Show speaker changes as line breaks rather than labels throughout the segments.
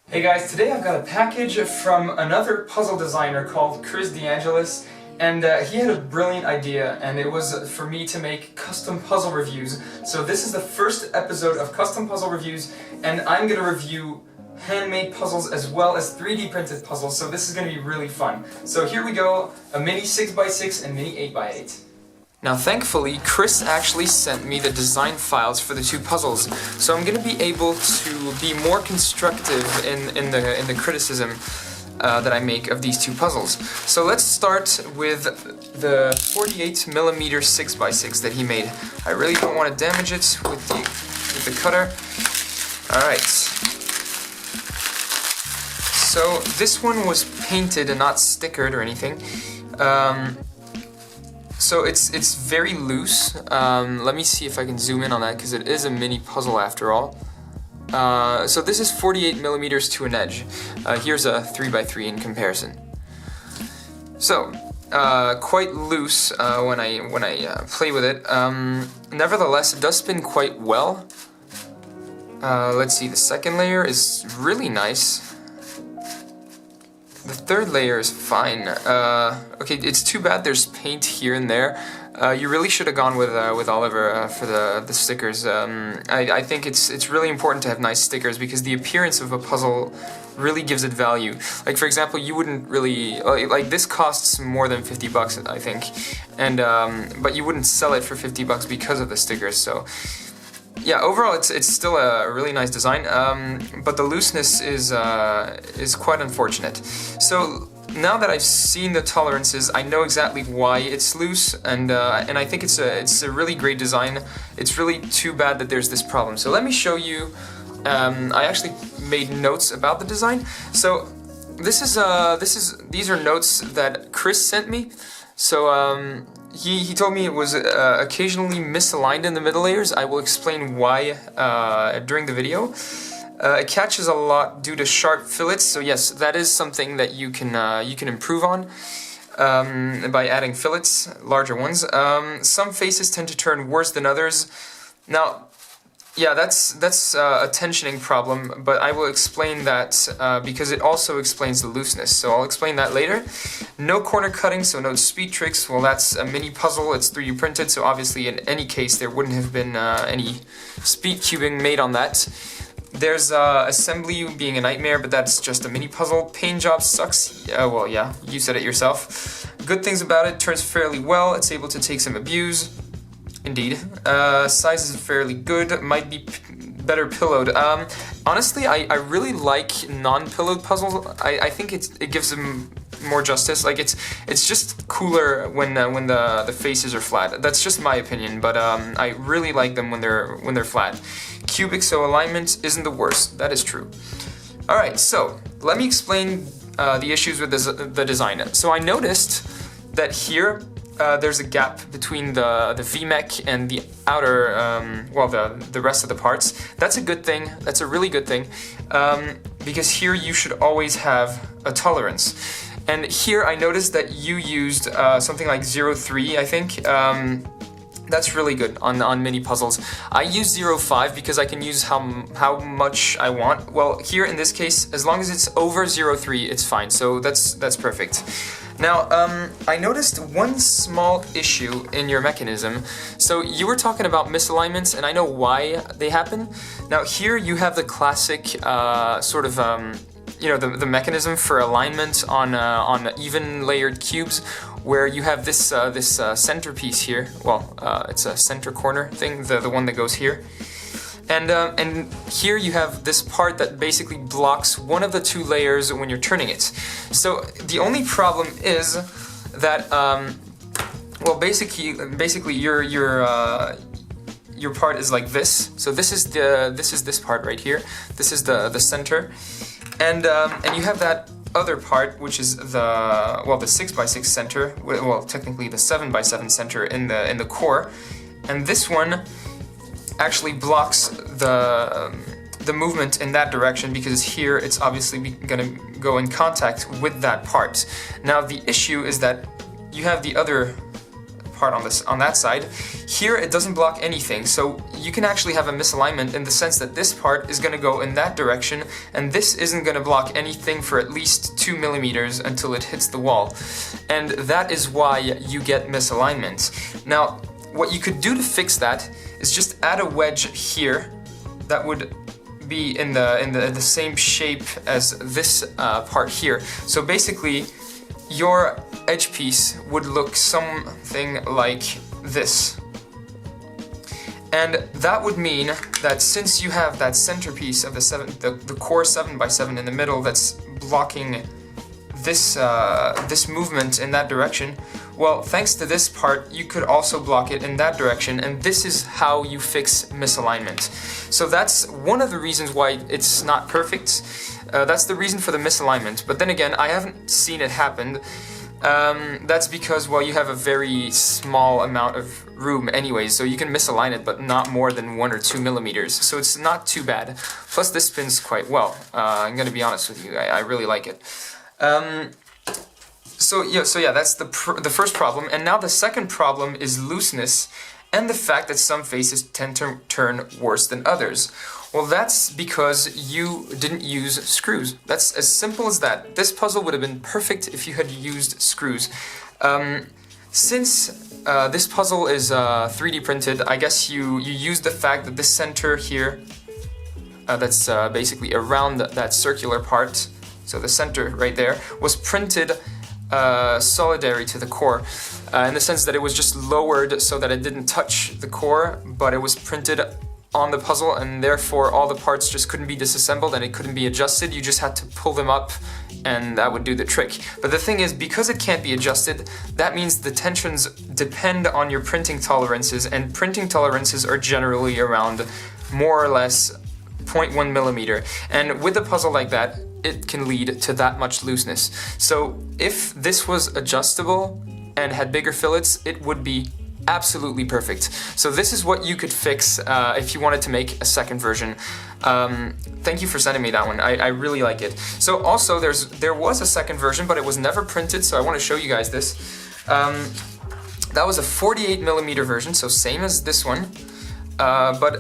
Hey guys, today I've got a package from another puzzle designer called Chris DeAngelis, and he had a brilliant idea, and it was for me to make custom puzzle reviews. So this is the first episode of custom puzzle reviews, and I'm going to review handmade puzzles as well as 3D printed puzzles, so this is going to be really fun. So here we go, a mini 6x6 and mini 8x8. Now thankfully, Chris actually sent me the design files for the two puzzles, so I'm going to be able to be more constructive in the criticism that I make of these two puzzles. So let's start with the 48mm 6x6 that he made. I really don't want to damage it with the cutter. Alright. So this one was painted and not stickered or anything. So it's very loose. Let me see if I can zoom in on that, because it is a mini puzzle after all. So this is 48mm to an edge. Here's a 3x3 in comparison. So quite loose when I play with it. Nevertheless, it does spin quite well. Let's see. The second layer is really nice. The third layer is fine. Okay, it's too bad there's paint here and there. You really should have gone with Oliver for the stickers. I think it's really important to have nice stickers, because the appearance of a puzzle really gives it value. Like for example, you wouldn't really like this costs more than 50 bucks, I think, and but you wouldn't sell it for 50 bucks because of the stickers. So yeah, overall it's still a really nice design, but the looseness is quite unfortunate. So now that I've seen the tolerances, I know exactly why it's loose, and I think it's a really great design. It's really too bad that there's this problem. So let me show you. I actually made notes about the design. So these are notes that Chris sent me. So he told me it was occasionally misaligned in the middle layers. I will explain why during the video. It catches a lot due to sharp fillets, so yes, that is something that you can improve on by adding fillets, larger ones. Some faces tend to turn worse than others. Now, yeah, that's a tensioning problem, but I will explain that because it also explains the looseness, so I'll explain that later. No corner cutting, so no speed tricks. Well, that's a mini puzzle, it's 3D printed, so obviously in any case there wouldn't have been any speed cubing made on that. There's assembly being a nightmare, but that's just a mini puzzle. Paint job sucks. Well, yeah, you said it yourself. Good things about it: turns fairly well. It's able to take some abuse. Indeed. Size is fairly good. Might be better pillowed. Honestly, I really like non-pillowed puzzles. I think it gives them more justice. Like it's just cooler when the faces are flat. That's just my opinion, but I really like them when they're flat. Cubic, so alignment isn't the worst. That is true. All right, so let me explain the issues with the design. So I noticed that here there's a gap between the VMech and the outer, well, the rest of the parts. That's a good thing. That's a really good thing, because here you should always have a tolerance. And here I noticed that you used something like 0.3, I think. That's really good on mini puzzles. I use 0.5 because I can use how much I want. Well, here in this case, as long as it's over 0.3, it's fine. So that's perfect. Now, I noticed one small issue in your mechanism. So you were talking about misalignments, and I know why they happen. Now here you have the classic sort of you know, the mechanism for alignment on even layered cubes, where you have this centerpiece here. Well, it's a center corner thing, the one that goes here, and here you have this part that basically blocks one of the two layers when you're turning it. So the only problem is that well, basically your part is like this. So this is this part right here. This is the center. And you have that other part, which is the 6x6 center, well, technically the 7x7 center in the core, and this one actually blocks the movement in that direction, because here it's obviously going to go in contact with that part. Now the issue is that you have the other part on that side. Here it doesn't block anything, so you can actually have a misalignment in the sense that this part is going to go in that direction, and this isn't going to block anything for at least 2 millimeters until it hits the wall. And that is why you get misalignment. Now, what you could do to fix that is just add a wedge here that would be in the same shape as this part here. So basically, your edge piece would look something like this. And that would mean that since you have that centerpiece of the core 7x7 in the middle that's blocking this this movement in that direction, well, thanks to this part, you could also block it in that direction, and this is how you fix misalignment. So that's one of the reasons why it's not perfect. That's the reason for the misalignment. But then again, I haven't seen it happen. That's because, well, you have a very small amount of room anyways, so you can misalign it, but not more than 1 or 2 millimeters. So it's not too bad. Plus, this spins quite well. I'm gonna be honest with you, I really like it. So yeah, that's the first problem. And now the second problem is looseness and the fact that some faces tend to turn worse than others. Well, that's because you didn't use screws. That's as simple as that. This puzzle would have been perfect if you had used screws. Since this puzzle is 3D printed, I guess you used the fact that this center here, that's basically around that circular part, so the center right there, was printed solidary to the core, in the sense that it was just lowered so that it didn't touch the core, but it was printed on the puzzle, and therefore all the parts just couldn't be disassembled and it couldn't be adjusted. You just had to pull them up and that would do the trick. But the thing is, because it can't be adjusted, that means the tensions depend on your printing tolerances, and printing tolerances are generally around more or less 0.1 millimeter. And with a puzzle like that, it can lead to that much looseness. So if this was adjustable and had bigger fillets, it would be absolutely perfect. So this is what you could fix if you wanted to make a second version. Thank you for sending me that one. I really like it. So also there was a second version, but it was never printed, so I want to show you guys this. That was a 48 millimeter version, so same as this one. But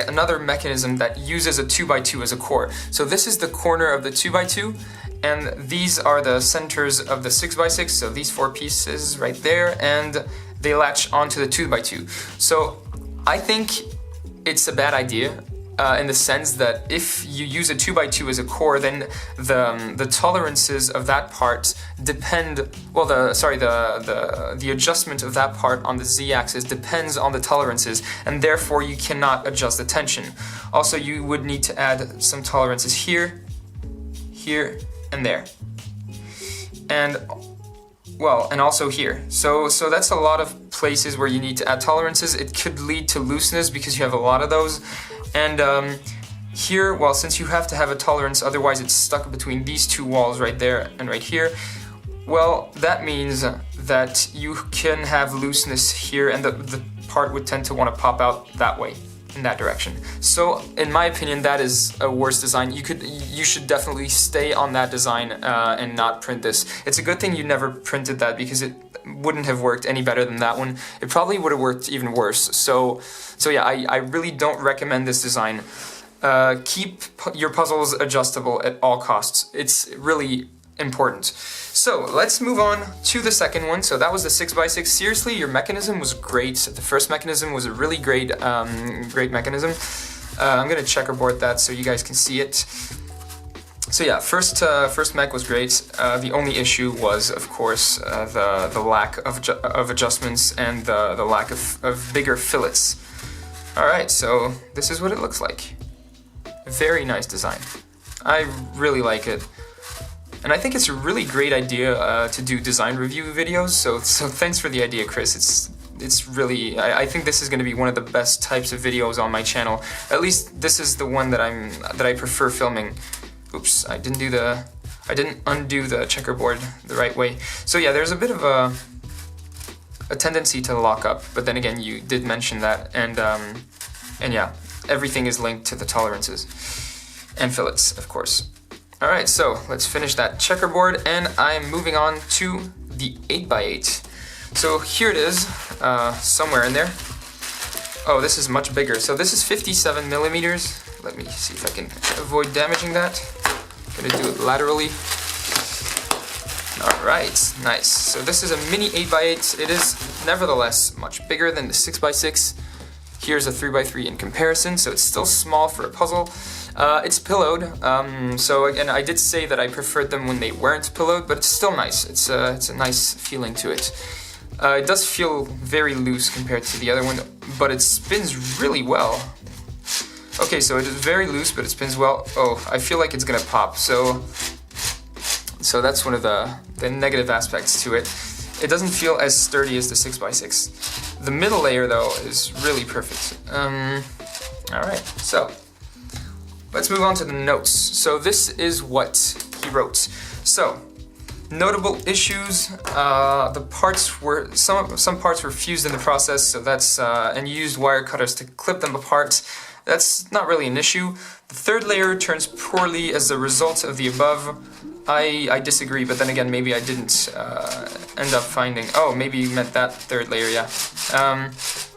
another mechanism that uses a 2x2 as a core. So this is the corner of the 2x2, and these are the centers of the 6x6, so these 4 pieces right there, and they latch onto the 2x2. So I think it's a bad idea in the sense that if you use a 2x2 as a core, then the tolerances of that part depend, well, the adjustment of that part on the z-axis depends on the tolerances, and therefore you cannot adjust the tension. Also, you would need to add some tolerances here, here, and there. And well, and also here. So that's a lot of places where you need to add tolerances. It could lead to looseness because you have a lot of those. And here, well, since you have to have a tolerance, otherwise it's stuck between these two walls right there and right here, well, that means that you can have looseness here, and the part would tend to want to pop out that way, in that direction. So, in my opinion, that is a worse design. You should definitely stay on that design and not print this. It's a good thing you never printed that, because it wouldn't have worked any better than that one. It probably would have worked even worse. So yeah, I really don't recommend this design. Keep your puzzles adjustable at all costs. It's really important. So let's move on to the second one. So that was the 6x6. Seriously, your mechanism was great. The first mechanism was a really great mechanism. I'm gonna checkerboard that so you guys can see it. So yeah, first mech was great. The only issue was, of course, the lack of adjustments and the lack of bigger fillets. All right, so this is what it looks like. Very nice design. I really like it. And I think it's a really great idea to do design review videos, so thanks for the idea, Chris. It's really, I think this is going to be one of the best types of videos on my channel. At least this is the one that I prefer filming. Oops, I didn't undo the checkerboard the right way. So yeah, there's a bit of a tendency to lock up, but then again, you did mention that, and yeah, everything is linked to the tolerances and fillets, of course. All right, so let's finish that checkerboard, and I'm moving on to the 8x8. So here it is, somewhere in there. Oh, this is much bigger. So this is 57 millimeters. Let me see if I can avoid damaging that. I'm gonna do it laterally. Alright, nice. So this is a mini 8x8. It is nevertheless much bigger than the 6x6. Here's a 3x3 in comparison, so it's still small for a puzzle. It's pillowed, so again, I did say that I preferred them when they weren't pillowed, but it's still nice. It's a nice feeling to it. It does feel very loose compared to the other one, but it spins really well. Okay, so it is very loose, but it spins well. Oh, I feel like it's gonna pop, so that's one of the negative aspects to it. It doesn't feel as sturdy as the 6x6. The middle layer, though, is really perfect. Alright, so let's move on to the notes. So this is what he wrote. So, notable issues. The parts were some parts were fused in the process, so that's and you used wire cutters to clip them apart. That's not really an issue. The third layer turns poorly as a result of the above. I disagree, but then again, maybe I didn't end up finding... Oh, maybe you meant that third layer, yeah.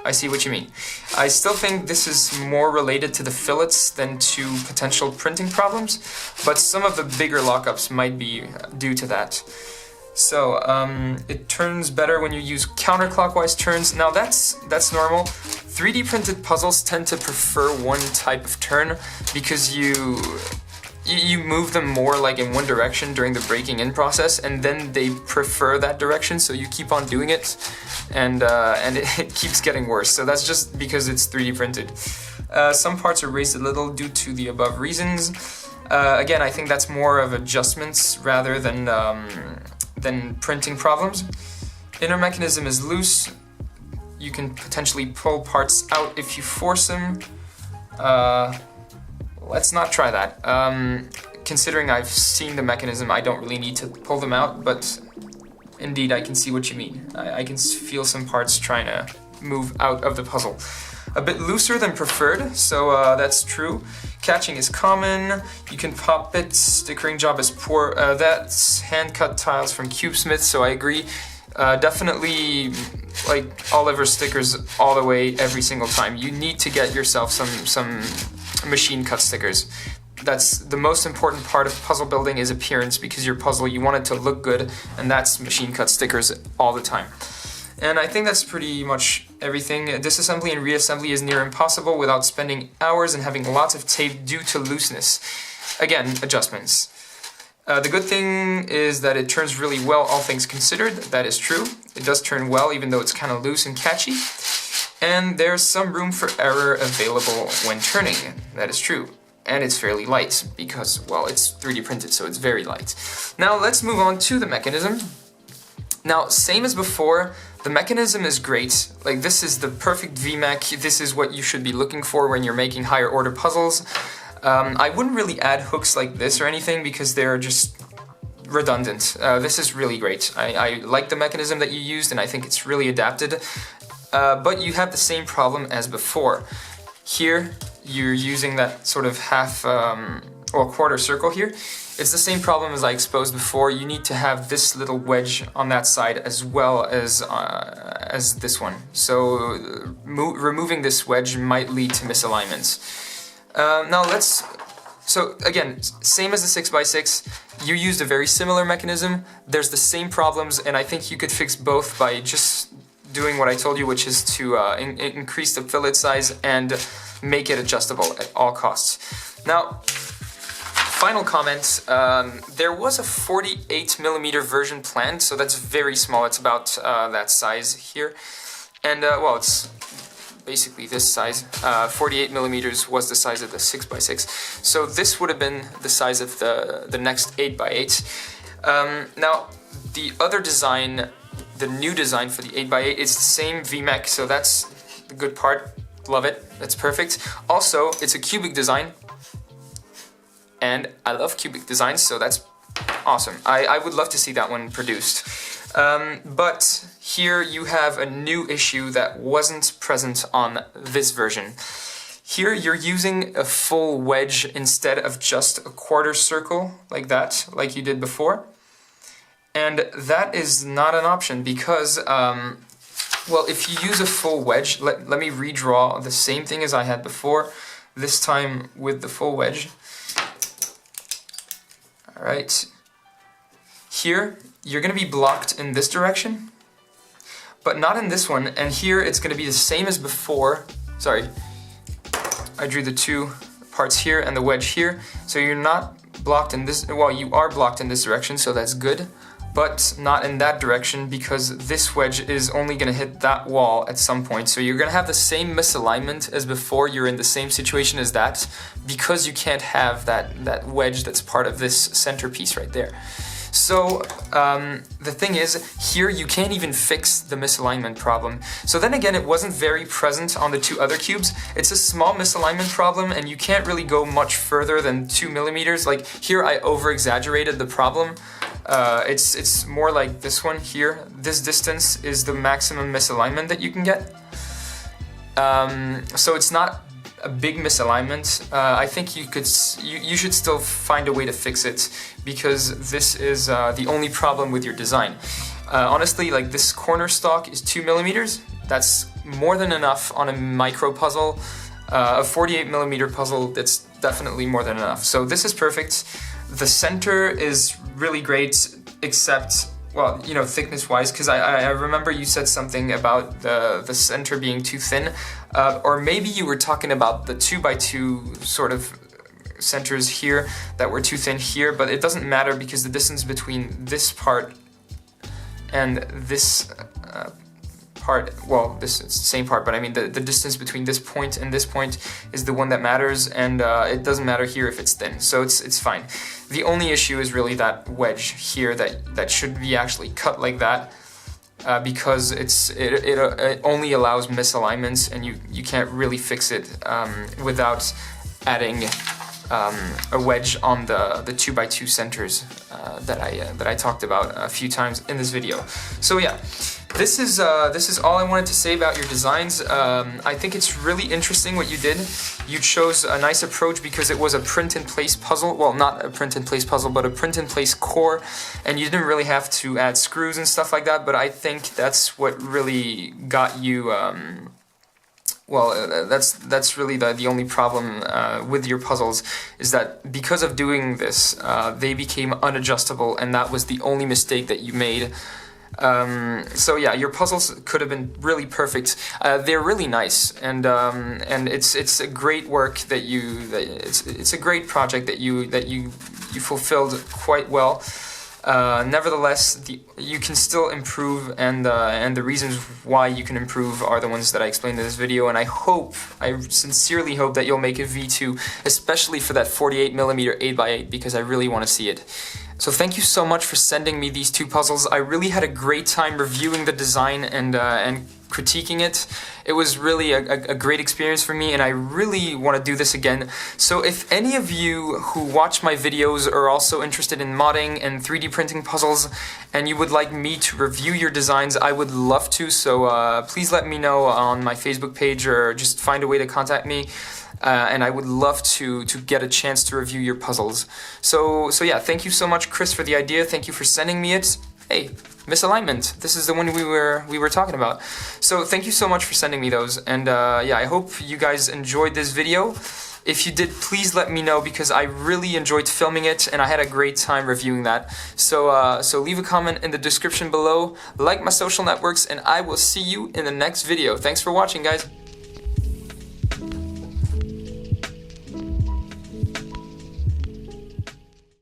I see what you mean. I still think this is more related to the fillets than to potential printing problems, but some of the bigger lockups might be due to that. So, it turns better when you use counterclockwise turns. Now that's normal. 3D printed puzzles tend to prefer one type of turn because you move them more like in one direction during the breaking in process, and then they prefer that direction, so you keep on doing it, and it keeps getting worse. So that's just because it's 3D printed. Some parts are raised a little due to the above reasons. Again, I think that's more of adjustments rather than printing problems. Inner mechanism is loose. You can potentially pull parts out if you force them. Let's not try that. Considering I've seen the mechanism, I don't really need to pull them out, but indeed I can see what you mean. I can feel some parts trying to move out of the puzzle. A bit looser than preferred, so that's true. Catching is common. You can pop bits. Stickering job is poor. That's hand-cut tiles from CubeSmith, so I agree. Definitely like Oliver stickers all the way every single time. You need to get yourself some machine cut stickers. That's the most important part of puzzle building, is appearance, because your puzzle, you want it to look good, and that's machine cut stickers all the time. And I think that's pretty much everything. Disassembly and reassembly is near impossible without spending hours and having lots of tape due to looseness. Again, adjustments. The good thing is that it turns really well, all things considered. That is true. It does turn well, even though it's kind of loose and catchy. And there's some room for error available when turning. That is true. And it's fairly light, because, well, it's 3D printed, so it's very light. Now let's move on to the mechanism. Now, same as before, the mechanism is great. Like, this is the perfect VMech. This is what you should be looking for when you're making higher order puzzles. I wouldn't really add hooks like this or anything because they're just redundant. This is really great. I like the mechanism that you used, and I think it's really adapted. But you have the same problem as before. Here, you're using that sort of half or quarter circle here. It's the same problem as I exposed before. You need to have this little wedge on that side as well as this one. So removing this wedge might lead to misalignments. So again, same as the 6x6, you used a very similar mechanism. There's the same problems, and I think you could fix both by just doing what I told you, which is to increase the fillet size and make it adjustable at all costs. Now, final comment, there was a 48mm version planned, so that's very small. It's about that size here. And, well, it's basically this size. 48mm was the size of the 6x6. So this would have been the size of the next 8x8. Now, the other design, the new design for the 8x8, it's the same VMech, so that's the good part. Love it. That's perfect. Also, it's a cubic design, and I love cubic designs, so that's awesome. I would love to see that one produced. But here you have a new issue that wasn't present on this version. Here you're using a full wedge instead of just a quarter circle like that, like you did before. And that is not an option because, well, if you use a full wedge, let me redraw the same thing as I had before, this time with the full wedge. Alright, here you're going to be blocked in this direction, but not in this one, and here it's going to be the same as before. Sorry, I drew the two parts here and the wedge here, so you're not blocked in this, well, you are blocked in this direction, so that's good, but not in that direction because this wedge is only going to hit that wall at some point. So you're going to have the same misalignment as before, you're in the same situation as that, because you can't have that wedge that's part of this centerpiece right there. So the thing is, here you can't even fix the misalignment problem. So then again, it wasn't very present on the two other cubes. It's a small misalignment problem and you can't really go much further than 2 millimeters. Like here I over-exaggerated the problem. It's more like this one here. This distance is the maximum misalignment that you can get. So it's not a big misalignment. I think you should still find a way to fix it because this is the only problem with your design. Honestly, like this corner stock is 2 millimeters. That's more than enough on a micro puzzle. A 48 millimeter puzzle, that's definitely more than enough. So this is perfect. The center is really great, except, well, you know, thickness-wise, because I remember you said something about the center being too thin, or maybe you were talking about the 2x2 sort of centers here that were too thin here, but it doesn't matter because the distance between this part and this part, well, it's the same part, but I mean the distance between this point and this point is the one that matters, and it doesn't matter here if it's thin, so it's fine. The only issue is really that wedge here that should be actually cut like that, because it only allows misalignments, and you can't really fix it without adding a wedge on the 2x2 centers that I talked about a few times in this video. So yeah, this is all I wanted to say about your designs. I think it's really interesting what you did. You chose a nice approach because it was a print-in-place puzzle. Well, not a print-in-place puzzle, but a print-in-place core, and you didn't really have to add screws and stuff like that, but I think that's what really got you... well, that's really the only problem with your puzzles, is that because of doing this, they became unadjustable, and that was the only mistake that you made. So yeah, your puzzles could have been really perfect. They're really nice, and it's a great work that it's a great project that you fulfilled quite well. Nevertheless, you can still improve, and the reasons why you can improve are the ones that I explained in this video, and I sincerely hope that you'll make a V2, especially for that 48mm 8x8, because I really want to see it. So thank you so much for sending me these two puzzles. I really had a great time reviewing the design and critiquing it. It was really a great experience for me, and I really want to do this again. So if any of you who watch my videos are also interested in modding and 3D printing puzzles, and you would like me to review your designs, I would love to. So please let me know on my Facebook page, or just find a way to contact me. And I would love to get a chance to review your puzzles. So yeah, thank you so much, Chris, for the idea. Thank you for sending me it. Hey, misalignment. This is the one we were talking about. So thank you so much for sending me those. And yeah, I hope you guys enjoyed this video. If you did, please let me know, because I really enjoyed filming it and I had a great time reviewing that. So leave a comment in the description below, like my social networks, and I will see you in the next video. Thanks for watching, guys.